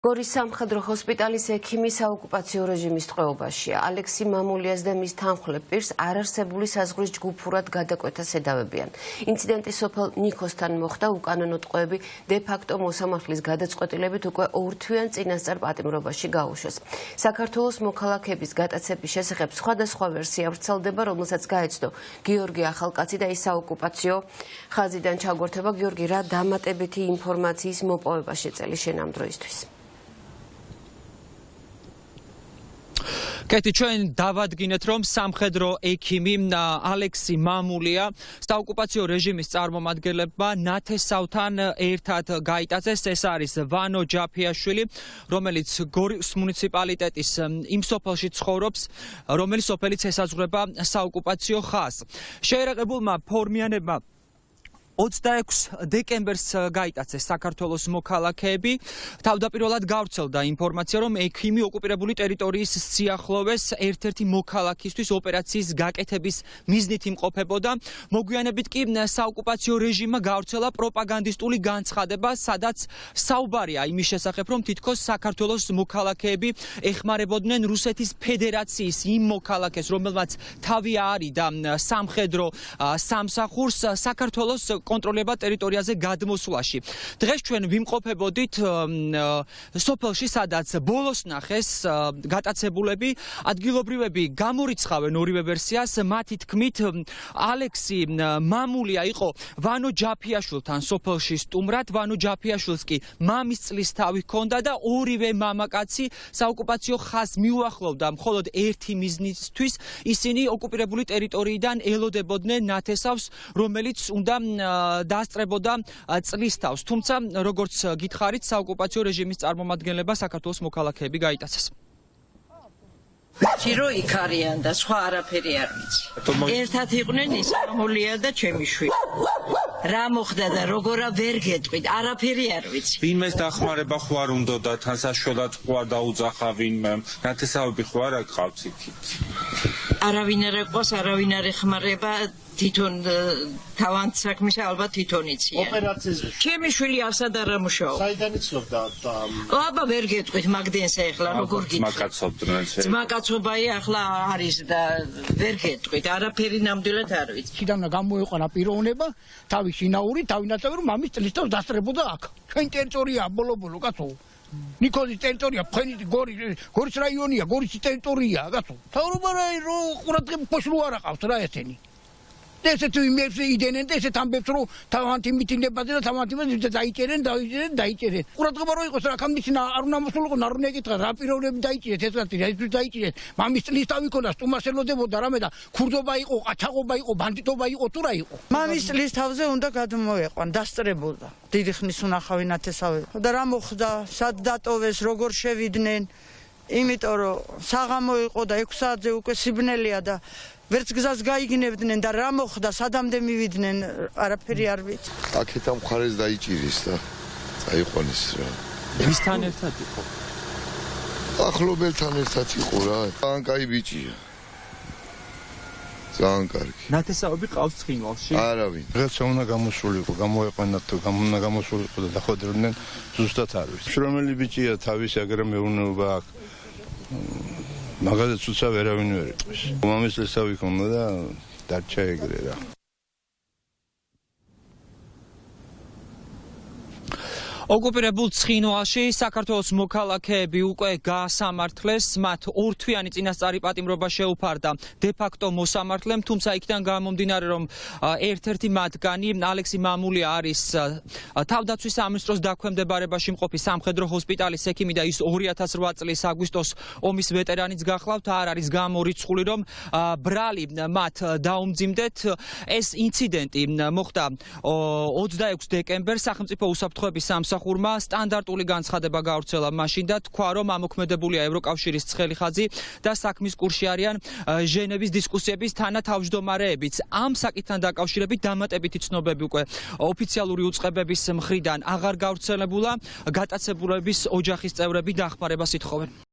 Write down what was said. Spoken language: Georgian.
გორის სამხედრო ჰოსპიტალის ექიმი საოკუპაციო რეჟიმის ტყვეობაშია. ალექსი მამულიას და მის თანმხლებ პირს არარსებული საზღვრის ჯგუფურად გადაკვეთას ედავებიან. ინციდენტი სოფელ ნიქოსთან მოხდა, უკანონო ტყვეები დე-ფაქტო მოსამართლის გადაწყვეტილებით უკვე ორთვიან წინასწარ პატიმრობაში გაუშვეს. საქართველოს მოქალაქეების გატაცების შესახებ სხვადასხვა ვერსია ვრცელდება, რომელსაც გაეცნო გიორგი ახალკაცი და ის საოკუპაციო ხაზიდან ჩაგვერთება. გიორგი, რა დამატებითი ინფორმაციის მოპოვება შეწელი შენ ამ დროისთვის? კეთი, ჩვენ დავადგინეთ, რომ სამხედრო ექიმი ალექსი მამულია საოკუპაციო რეჟიმის წარმომადგენლებმა ნათესავთან ერთად გაიტაცეს. ეს არის ვანო ჯაფიაშვილი, რომელიც გორის მუნიციპალიტეტის იმ სოფელში ცხოვრობს, რომელიც სოფელიც ესაზღვრება საოკუპაციო ხაზს. შეერაყებულმა ფორმიანებმა 26 დეკემბერს გაიტაცეს საქართველოს მოქალაქეები. თავდაპირველად გავრცელდა ინფორმაცია, რომ ექიმი ოკუპირებული ტერიტორიის სიახლოვეს ერთ-ერთი მოქალაქისთვის ოპერაციის გაკეთების მიზნით იმყოფებოდა. მოგვიანებით კი საოკუპაციო რეჟიმმა გავრცელა პროპაგანდისტული განცხადება, სადაც საუბარია იმის შესახებ, რომ თითქოს საქართველოს მოქალაქეები ეხმარებოდნენ რუსეთის ფედერაციის იმ მოქალაქეს, რომელმაც თავი აარიდა სამხედრო სამსახურს საქართველოს კონტროლება ტერიტორიაზე გადმოსვლაში. დღეს ჩვენ ვიმყოფებოდით სოფელში, სადაც ბოლოს ნახეს გატაცებულები. ადგილობრივები გამორიცხავენ ორივე ვერსიას. მათი თქმით, ალექსი მამულია იყო ვანო ჯაფიაშვილთან სოფელში სტუმრად. ვანო ჯაფიაშვილს კი მამის წლის თავი ჰქონდა და ორივე მამაკაცი საოკუპაციო ხაზს მიუახლოვდა მხოლოდ ერთი მიზნისთვის. ისინი ოკუპირებული ტერიტორიიდან ელოდებოდნენ ნათესავს, რომელიც უნდა დაასწრებოდა წლის თავს. თუმცა, როგორც გითხარით, საოკუპაციო რეჟიმის წარმომადგენლებმა საქართველოს მოქალაქეები გაიტაცეს. ჩირო იქ არიან და სხვა არაფერი არ ვიცი. ერთად იყვნენ ის მამულია და ჩემი შვილი. რა მოხდა და როგორა ვერ გეტყვით, არაფერი არ ვიცი. ვინმეს დახმარება ხო არ უნდოდა, თან საშუალად ხო არ დაუძახა ვინმე, ნათესავები ხო არ აკყავთ იქით. არავინ არ აკყვას, არავინ არ ეხმარება, თვითონ თავად საქმეში ალბათ თვითონ იციან. ოპერაციაზე ჩემი შვილი ასად არ ამუშაობს. საიდან იცნობდა? აბა ვერ გეტყვით მაგდენსა ეხლა როგორ გითხარით. ძმაკაცობდნენ. ძმაკაცობაი ახლა არის და ვერ გეტყვით, არაფერი ნამდვილად არ ვიცი. ქიდან გამოეყვანა პიროვნება, თავის შინაური, თავინაცავი რომ მამის წლის თავს დასწრებოდა აქ. ჩვენ ტერიტორია ბოლო-ბოლო კაცო. ნიქოზის ტერიტორია, გორის რაიონია, გორის ტერიტორია, კაცო. თავრობა რო ყურადღება პოშლუ არ აყავს რა ესენი. ესეთ იმებს იდენენ და ესეთ ამბებს რომ თავანთი მიტინგებაზე და თავანთი დაიჭერენ. ყურადღება რო იყოს რა კამდიშნა არ უნდა მოსულიყო, არ უნდა ეკითხა რა პიროვნები დაიჭირეთ, ეს რა ის დაიჭირეთ. მამის წლის თავი ქონდა, სტუმარს ელოდებოდა რამე და ქურდობა იყო, ყაჩაღობა იყო, ბანდიტობა იყო, თუ რა იყო. მამის წლის თავზე უნდა გადმოეყვან, დასწრებოდა. დიდი ხნის უნახავი ნათესავი. და რა მოხდა, სად დატოვეს, როგორ შევიდნენ. იმიტომ რომ საღამო იყო და 6 საათზე უკვე სიბნელია და ვერც გზას გაიგნებდნენ და რა მოხდა, სადამდე მივიდნენ, არაფერი არ ვიცი. აქეთა მხარეს დაიჭირის და წაიყვანეს რა. ვისთან ერთად იყო? ახლობელთან ერთად იყო რა. ძალიან კაი ბიჭია. ძალიან კარგი. ნათესავები ყავს ცხინვალში? არავინ. რაღაცა უნდა გამოსულიყო, გამოეყვანათ თუ უნდა გამოსულიყო და დახვედრდნენ, ზუსტად არ ვიცი. შრომელი ბიჭია, თავის აგრე მეურნეობა აქვს. მაგალითად უცა ვერავინ ვერ იყვის. მამის წლის თავი ჰქონდა და დარჩა ეგრე რა. ოკუპირებულ ცხინვალში საქართველოს მოქალაქეები უკვე გაასამართლეს. მათ ორთვიანი წინასწარი პატიმრობა შეუფარდა დე-ფაქტო მოსამართლემ, თუმცა იქიდან გამომდინარე, რომ ერთ-ერთი მათგანი ალექსი მამულია არის თავდაცვის სამინისტროს დაქვემდებარებაში მყოფი სამხედრო ჰოსპიტალის ექიმი და ის 2008 წლის აგვისტოს ომის ვეტერანიც გახლავთ. არ არის გამორიცხული, რომ ბრალი მათ დაუმძიმდეთ. ეს ინციდენტი მოხდა 26 დეკემბერს. სახელმწიფო უსაფრთხოების სამსახურმა სტანდარტული განცხადება გავრცელა მაშინ და თქვა, რომ ამოქმედებულია ევროკავშირის ცხელი ხაზი და საქმის კურსში არიან ჟენევის დისკუსიების თანათავმჯდომარეებიც. ამ საკითხთან დაკავშირებით დამატებითი ცნობები უკვე ოფიციალური უწყებების მხრიდან აღარ გავრცელებულა. გატაცებულების ოჯახის წევრები დახმარებას ითხოვენ.